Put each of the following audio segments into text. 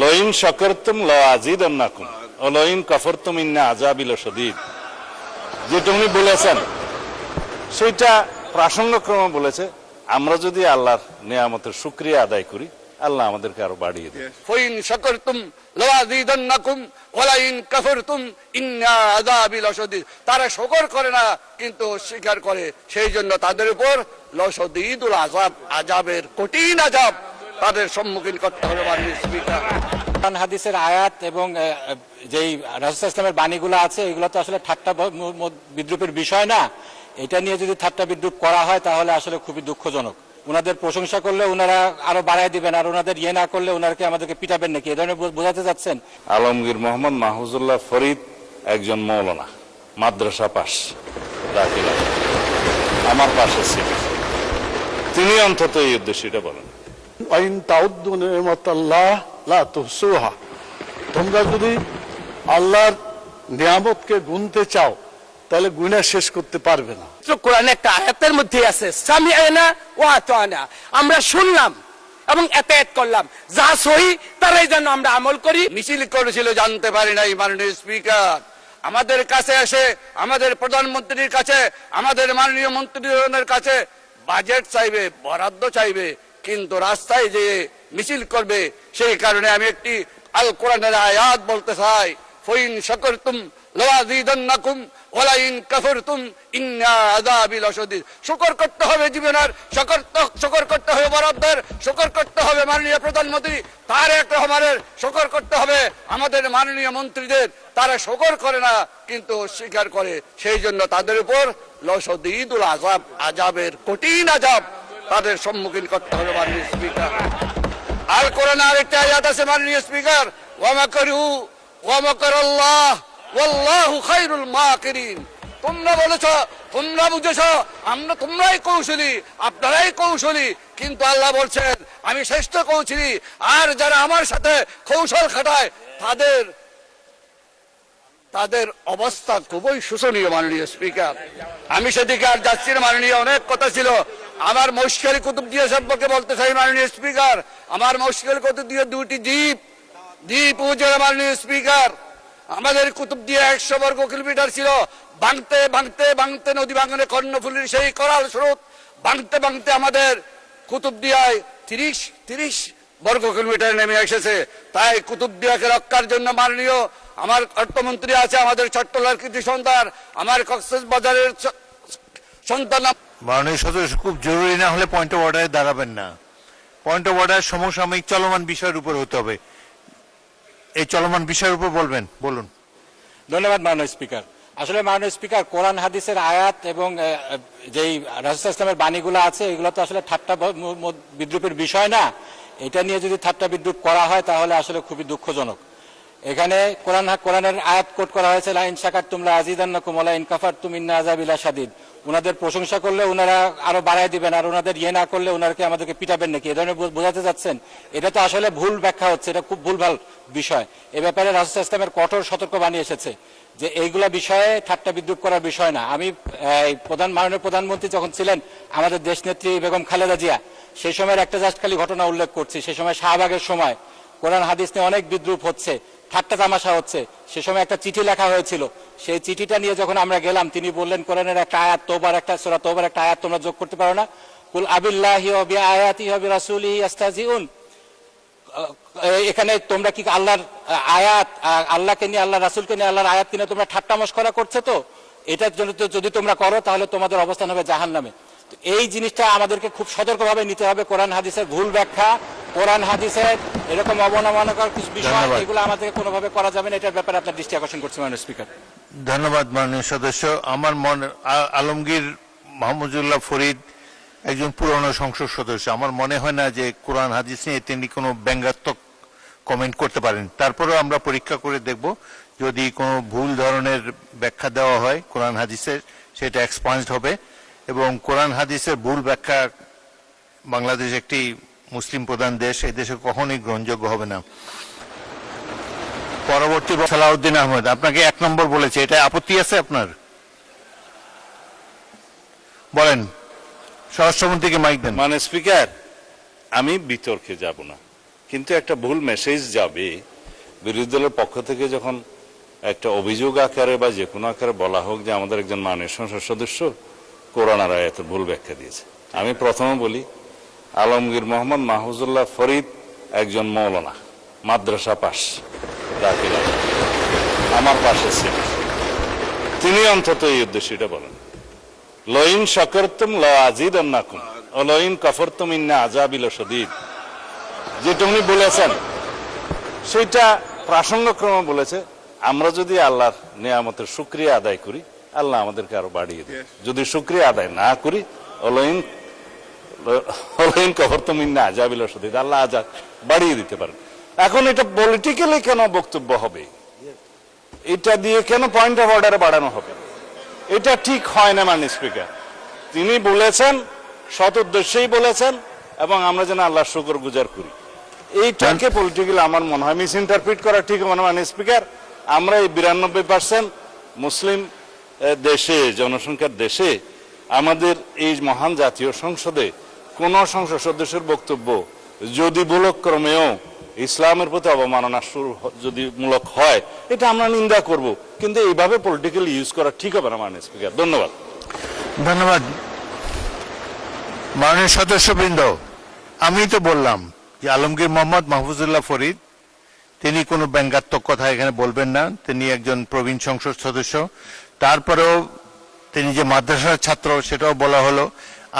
লইন শাকারতুম লাযিদান্নাকুম ওয়া লইন কাফারতুম ইন্না আযাবি লাশাদীদ, যেটা উনি বলেছেন সেটা প্রাসঙ্গক্রমে বলেছে। আমরা যদি আল্লাহর নিয়ামতের শুকরিয়া আদায় করি, আল্লাহ আমাদেরকে আরো বাড়িয়ে দেবে। ফাইন শাকারতুম লাযিদান্নাকুম ওয়া লাইন কাফারতুম ইন্না আযাবি লাশাদীদ। তারা শুকর করে না কিন্তু অস্বীকার করে, সেই জন্য তাদের উপর লাশাদীদুল আযাব, আযাবের কঠিন আযাব তাদের সম্মুখীন করতে হবে। মাননীয় স্পিকার, কোরআন হাদিসের আয়াত এবং যেই রাসূল ইসলামের বাণীগুলো আছে এগুলো তো আসলে ঠাট্টা বিদ্রুপের বিষয় না। এটা নিয়ে যদি ঠাট্টা বিদ্রুপ করা হয় তাহলে আসলে খুবই দুঃখজনক। ওনাদের প্রশংসা করলে ওনারা আরো বাড়ায় দিবেন, আর ওনাদের ইয়ে না করলে ওনারকে আমাদেরকে পিটাবেন নাকি, এ ধরনের বোঝাতে যাচ্ছেন? আলমগীর মোহাম্মদ মাহফুজুল্লাহ ফরিদ একজন মৌলানা, মাদ্রাসা পাস, দাখিলা, আমার পাশে ছিল। তিনি অন্তত এই উদ্দেশ্যে এটা বলেন, আইন তাউদ্দু নি'মাতাল্লাহ লা তুহসুহা। তোমরা যদি আল্লাহর নিয়ামতকে গুনতে চাও তাহলে গুণা শেষ করতে পারবে না। কোরআনে একটা আয়াতের মধ্যে আছে সামিআনা ওয়া আতানা, আমরা শুনলাম এবং এতায়াত করলাম, যা সহি তারাই যেন আমরা আমল করি। মিছিল করেছিল জানতে পারি নাই। মাননীয় স্পিকার, আমাদের কাছে এসে আমাদের প্রধানমন্ত্রীর কাছে, আমাদের মাননীয় মন্ত্রীদের কাছে বাজেট চাইবে, বরাদ্দ চাইবে, কিন্তু রাস্তায় যে মিছিল করবে। সেই কারণে আমি একটি আল কোরআনের আয়াত বলতে চাই, ফাইন শাকারতুম লাযিদান্নাকুম ওয়া লাইন কাফারতুম ইন্না আযাবি লাশাদীদ। শুকর করতে হবে জীবনের, শুকর করতে হবে বরাদ্দের, শুকর করতে হবে মাননীয় প্রধানমন্ত্রী তারেক রহমানের, শুকর করতে হবে আমাদের মাননীয় মন্ত্রীদের। তারা শুকর করে না কিন্তু অস্বীকার করে, সেই জন্য তাদের উপর লাশাদীদুল আযাব, আযাবের কঠিন আযাব তাদের সম্মুখীন করতে হবে। মাননীয় স্পিকার, আল কোরআনে আরেকটা আয়াত আছে মাননীয় স্পিকার, ওয়া মাকারু ওয়া মাকারাল্লাহ ওয়াল্লাহু খায়রুল মাকিরিন। তোমরা বলেছো, তোমরা বুঝেছো, তোমরাই কৌশলী, আপনারাই কৌশলী, কিন্তু আল্লাহ বলছেন আমি শ্রেষ্ঠ কৌশলী। আর যারা আমার সাথে কৌশল খাটায় তাদের অবস্থা খুবই শোচনীয়। মাননীয় স্পিকার, আমি সেদিকে আর যাচ্ছি না। মাননীয় অনেক কথা ছিল। আমার মশকারি কুতুবদিয়া সম্পর্কে বলতে চাই মাননীয় স্পিকার। আমার মশকারি কুতুবদিয়া দুটি দ্বীপ উপজেলা। মাননীয় স্পিকার, আমাদের কুতুবদিয়া 100 বর্গ কিলোমিটার ছিল। ভাঙতে ভাঙতে ভাঙতে নদী ভাঙনে কর্ণফুলীর সেই করাল স্রোত ভাঙতে ভাঙতে আমাদের কুতুবদিয়ায় 30 বর্গ কিলোমিটার নেমে এসেছে। তাই কুতুবদিয়াকে রক্ষার জন্য মাননীয় আমার অর্থমন্ত্রী আছে, আমাদের চট্টলার কৃতি সন্তান, আমার কক্সবাজারের সন্তান। মাননীয় সদস্য, খুব জরুরি না হলে পয়েন্ট অফ অর্ডারে দাঁড়াবেন না। পয়েন্ট অফ অর্ডার সমসাময়িক চলমান বিষয়ের উপর হতে হবে। এই চলমান বিষয়ের উপর বলবেন, বলুন। ধন্যবাদ মাননীয় স্পিকার। আসলে মাননীয় স্পিকার, কোরআন হাদিসের আয়াত এবং যেই রাসূল ইসলামের বাণীগুলো আছে এগুলো তো আসলে ঠাট্টা বিদ্রুপের বিষয় না। এটা নিয়ে যদি ঠাট্টা বিদ্রুপ করা হয় তাহলে আসলে খুবই দুঃখজনক। এখানে কোরআনের আয়াত কোট করা হয়েছে, লাইন শাকারতুম লাযিদান্নাকুম ওয়া লাইন কাফারতুম ইন্না আযাবি লাশাদীদ। ওনাদের প্রশংসা করলে ওনারা আরো বাড়ায় দিবেন, আর ওনাদের ইয়ে না করলে ওনারকে আমাদেরকে পিটাবেন নাকি, এ ধরনের বোঝাতে যাচ্ছেন? এটা তো আসলে ভুল ব্যাখ্যা হচ্ছে, এটা খুব ভুলভাল বিষয়। এ ব্যাপারে রাসূল ইসলামের কঠোর সতর্কবাণী এসেছে যে এইগুলা বিষয়ে ঠাট্টা বিদ্রুপ করার বিষয় না। আমি মাননীয় প্রধানমন্ত্রী যখন ছিলেন আমাদের দেশনেত্রী বেগম খালেদা জিয়া, সেই সময়ের একটা জাস্ট খালি ঘটনা উল্লেখ করছি। সেই সময় শাহবাগের সময় কোরআন হাদিস নিয়ে অনেক বিদ্রুপ হচ্ছে, ঠাট্টা তামাশা হচ্ছে। সে সময় একটা চিঠি লেখা হয়েছিল। সেই চিঠিটা নিয়ে যখন আমরা গেলাম, তিনি বললেন কোরআনের একটা আয়াত, সূরা তওবার একটা আয়াত তোমরা যোগ করতে পারো না? কুল আবিল্লাহি ওয়া বিআয়াতিহি ওয়া বিরাসূলিহি ইস্তাহজিউন। এখানে তোমরা কি আল্লাহর আয়াত, আল্লাহকে নিয়ে, আল্লাহ রাসূলকে নিয়ে, আল্লাহর আয়াত নিয়ে তোমরা ঠাট্টা মশকরা করছো? তো এটার জন্য যদি তোমরা করো তাহলে তোমাদের অবস্থান হবে জাহান্নামে। এই জিনিসটা আমাদেরকে খুব সতর্কভাবে নিতে হবে। কোরআন হাদিসের ভুল ব্যাখ্যা, কোরআন হাদিসের এরকম অবমাননাকর কিছু বিষয়, এগুলো আমাদেরকে কোনোভাবে করা যাবে না। এটার ব্যাপারে আপনার দৃষ্টি আকর্ষণ করছি মাননীয় স্পিকার। ধন্যবাদ মাননীয় সদস্য। আমার আলমগীর মাহমুদুল্লাহ ফরিদ একজন পুরনো সংসদ সদস্য। আমার মনে হয় না যে কোরআন হাদিস নিয়ে তিনি কোনো ব্যঙ্গাত্মক কমেন্ট করতে পারেন। তারপরেও আমরা পরীক্ষা করে দেখব, যদি কোনো ভুল ধরনের ব্যাখ্যা দেওয়া হয় কোরআন হাদিসের, সেটা এক্সপান্সড হবে। এবং কোরআন হাদিসের ভুল ব্যাখ্যা, বাংলাদেশ একটি মুসলিম প্রধান দেশ, এই দেশে কখনোই গ্রহণযোগ্য হবে না। পরবর্তী সালাউদ্দিন আহমেদ, আপনাকে 1 নম্বর বলেছে, এটা আপত্তি আছে আপনার? বলেন, স্বরাষ্ট্রমন্ত্রীকে মাইক দেন। মানে স্পিকার, আমি বিতর্কে যাব না, কিন্তু একটা ভুল মেসেজ যাবে বিরোধী দলের পক্ষ থেকে যখন একটা অভিযোগ আকারে বা যে কোনো আকারে বলা হোক যে আমাদের একজন মাননীয় সংসদ সদস্য কোরআন আর আয়াতের ভুল ব্যাখ্যা দিয়েছে। আমি প্রথমে বলি, আলমগীর মোহাম্মদ মাহফুজুল্লাহ ফরিদ একজন মৌলানা, মাদ্রাসা পাস, দাখিল আমার পাশে ছিল, তিনি অন্তত এই উদ্দেশ্যটা বলেন, লইন শাকারতুম লাযিদান্নাকুম ওয়া লইন কাফারতুম ইন্না আযাবি লাশাদীদ। যেটা উনি বলেছেন সেটা প্রাসঙ্গক্রমে বলেছে, আমরা যদি আল্লাহর নিয়ামতের শুকরিয়া আদায় করি আল্লাহ আমাদেরকে আরো বাড়িয়ে দেবে, যদি শুকরিয়া আদায় না করি অলইন কাফারতুম ইন্না আযাবি লাশাদীদ, আল্লাহ আযাব বাড়িয়ে দিতে পারেন। এখন এটা পলিটিক্যালি কেন বক্তব্য হবে, এটা দিয়ে কেন পয়েন্ট অফ অর্ডারে বাড়ানো হবে, এটা ঠিক হয় না। মাননীয় স্পিকার, তিনি বলেছেন, সৎ উদ্দেশ্যেই বলেছেন, এবং আমরা যেন আল্লাহর শুকর গুজার করি। এইটাকে পলিটিক্যালি আমার মনে হয় মিস ইন্টারপ্রিট করা ঠিক হবে না। মাননীয় স্পিকার, আমরা এই 92% মুসলিম দেশে, জনসংখ্যার দেশে, আমাদের এই মহান জাতীয় সংসদে কোন সংসদ সদস্যের বক্তব্য যদি ভুলক্রমেও ইসলামের প্রতি অবমাননা যদি মূলক হয়, এটা আমরা নিন্দা করব, কিন্তু এইভাবে পলিটিক্যালি ইউজ করা ঠিক হবে না। মাননীয় স্পিকার, ধন্যবাদ। ধন্যবাদ মাননীয় সদস্যবৃন্দ। আমি তো বললাম যে আলমগীর মোহাম্মদ মাহফুজুল্লাহ ফরিদ তিনি কোনো ব্যঙ্গাত্মক কথা এখানে বলবেন না, তিনি একজন প্রবীণ সংসদ সদস্য। তারপরেও তিনি যে মাদ্রাসার ছাত্র সেটাও বলা হলো।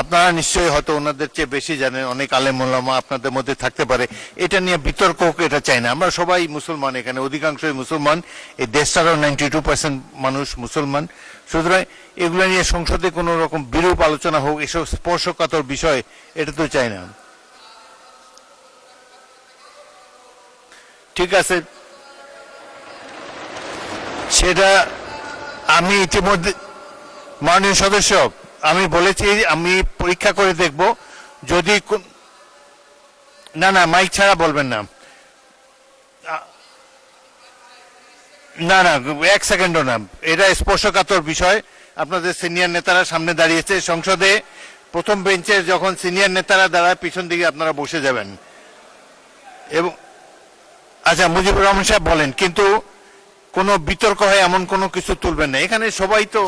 আপনারা নিশ্চয়ই হয়তো ওনাদের চেয়ে বেশি জানেন, অনেক আলেম ওলামা আপনাদের মধ্যে থাকতে পারে, এটা নিয়ে বিতর্ক হোক এটা চাই না। আমরা সবাই মুসলমান, এখানে অধিকাংশই মুসলমান, এই দেশটারও 92% মানুষ মুসলমান। সুতরাং এগুলো নিয়ে সংসদে কোনো রকম বিরূপ আলোচনা হোক, এসব স্পর্শকাতর বিষয়, এটা তো চাই না। ঠিক আছে, সেটা আমি ইতিমধ্যে মাননীয় সদস্য আমি বলেছি, আমি পরীক্ষা করে দেখব যদি না না মাইক ছাড়া বলবেন না, না না 1 সেকেন্ডও না, এটা স্পর্শকাতর বিষয়। আপনাদের সিনিয়র নেতারা সামনে দাঁড়িয়েছে, সংসদে প্রথম বেঞ্চে যখন সিনিয়র নেতারা দাঁড়ায় পিছন দিকে আপনারা বসে যাবেন। এবং আচ্ছা, মুজিবুর রহমান সাহেব বলেন, কিন্তু কোনো বিতর্ক হয় এমন কোনো কিছু তুলবেন না। এখানে সবাই তো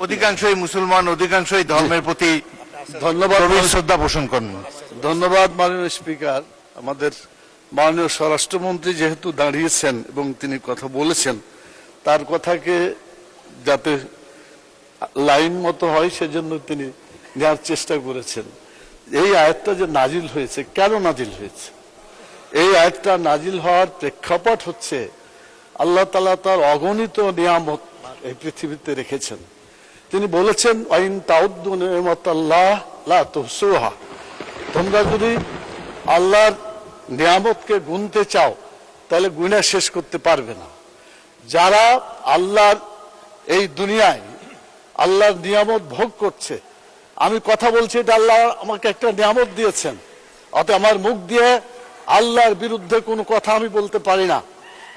অধিকাংশই মুসলমান, অধিকাংশই ধর্মের প্রতি ধন্যবাদ, শ্রদ্ধা পোষণ করেন। ধন্যবাদ মাননীয় স্পিকার। আমাদের মাননীয় স্বরাষ্ট্রমন্ত্রী যেহেতু দাঁড়িয়েছেন এবং তিনি কথা বলেছেন, তার কথাকে যাতে লাইন মতো হয় সেজন্য তিনি নেওয়ার চেষ্টা করেছেন। এই আয়াতটা যে নাজিল হয়েছে, কেন নাজিল হয়েছে? এই আয়াতটা নাজিল হওয়ার প্রেক্ষাপট হচ্ছে আল্লাহ তাআলা তার অগণিত নিয়ামত এই পৃথিবীতে রেখেছেন। তিনি বলেছেন, আইন তাউদ্দু নিয়ামাতাল্লাহ লা তুহসুহা, তোমরা যদি আল্লাহর নিয়ামতকে গুনতে চাও তাহলে গুণা শেষ করতে পারবে না। যারা আল্লাহর এই দুনিয়ায় আল্লাহর নিয়ামত ভোগ করছে, আমি কথা বলছি, এটা আল্লাহ আমাকে একটা নিয়ামত দিয়েছেন, অতএব আমার মুখ দিয়ে আল্লাহর বিরুদ্ধে কোনো কথা আমি বলতে পারি না।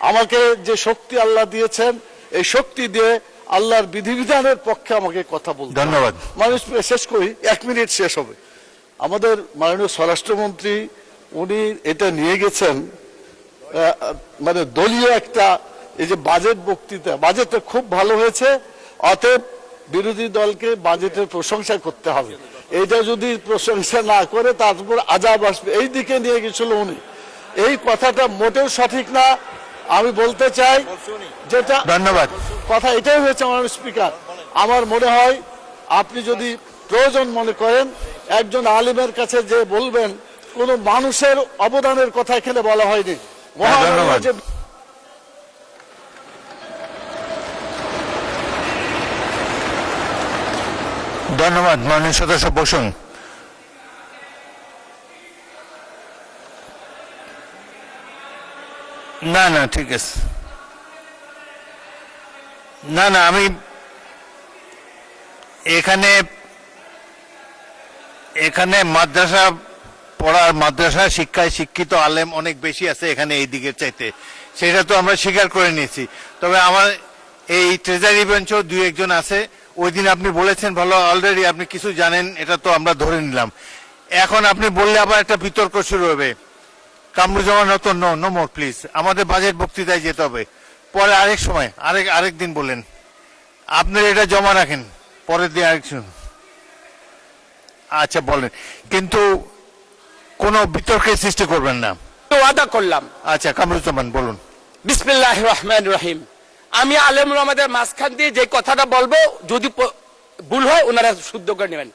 আমাকে যে শক্তি আল্লাহ দিয়েছেন, এই শক্তি দিয়ে আল্লাহর বিধিবিধানের পক্ষে আমাকে কথা বলতে। ধন্যবাদ। মানুষ শেষ করি, 1 মিনিট শেষ হবে। আমাদের মাননীয় স্বরাষ্ট্রমন্ত্রী উনি এটা নিয়ে গেছেন মানে দলীয় একটা, এই যে বাজেট বক্তৃতা, বাজেটটা খুব ভালো হয়েছে, অতএব বিরোধী দলকে বাজেটের প্রশংসা করতে হবে। এইটা যদি প্রশংসা না করে তারপর আজাব আসবে, এই দিকে নিয়ে গেছিল উনি। এই কথাটা মোটেও সঠিক না। আমি বলতে চাই যেটা, ধন্যবাদ, কথা এটাই হয়েছে মাননীয় স্পিকার। আমার মনে হয় আপনি যদি প্রয়োজন মনে করেন একজন আলিমের কাছে যে বলবেন, কোন মানুষের অবদানের কথা এখানে বলা হয়নি। ধন্যবাদ। ধন্যবাদ মাননীয় সদস্য বসুন। না না ঠিক আছে, না না আমি এখানে মাদ্রাসা পড়ার, মাদ্রাসা শিক্ষায় শিক্ষিত আলেম অনেক বেশি আছে এখানে এই দিকের চাইতে, সেটা তো আমরা স্বীকার করে নিয়েছি। তবে আমার এই ট্রেজারি বেঞ্চও 2-1 জন আছে। ওই দিন আপনি বলেছেন ভালো, অলরেডি আপনি কিছু জানেন, এটা তো আমরা ধরে নিলাম। এখন আপনি বললে আবার একটা বিতর্ক শুরু হবে। Kamruzzaman Ratan no more please, আমাদের বাজেট বক্তৃতায় যেতে হবে, পরে আরেক সময় আরেক দিন বলেন, আপনারা এটা জমা রাখেন, পরের দিন আরেক সময়। আচ্ছা বলেন, কিন্তু কোনো বিতর্কের সৃষ্টি করবেন না। তো ওয়াদা করলাম। আচ্ছা কামরুজ্জামান বলুন। বিসমিল্লাহির রহমানির রহিম। আমি আলেমুল আমাদের মাঝখান দিয়ে যে কথাটা বলবো, যদি ভুল হয় ওনারা শুদ্ধ করে নেবেন।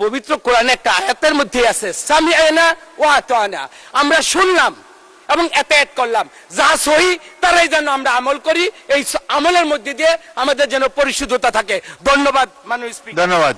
পবিত্র কোরআনে একটা আয়াতের মধ্যে আছে সামিআনা ওয়া আতানা, আমরা শুনলাম এবং এতায়াত করলাম, যা সহি তারাই যেন আমরা আমল করি, এই আমলের মধ্যে দিয়ে আমাদের যেন পরিশুদ্ধতা থাকে। ধন্যবাদ মাননীয় স্পিকার। ধন্যবাদ।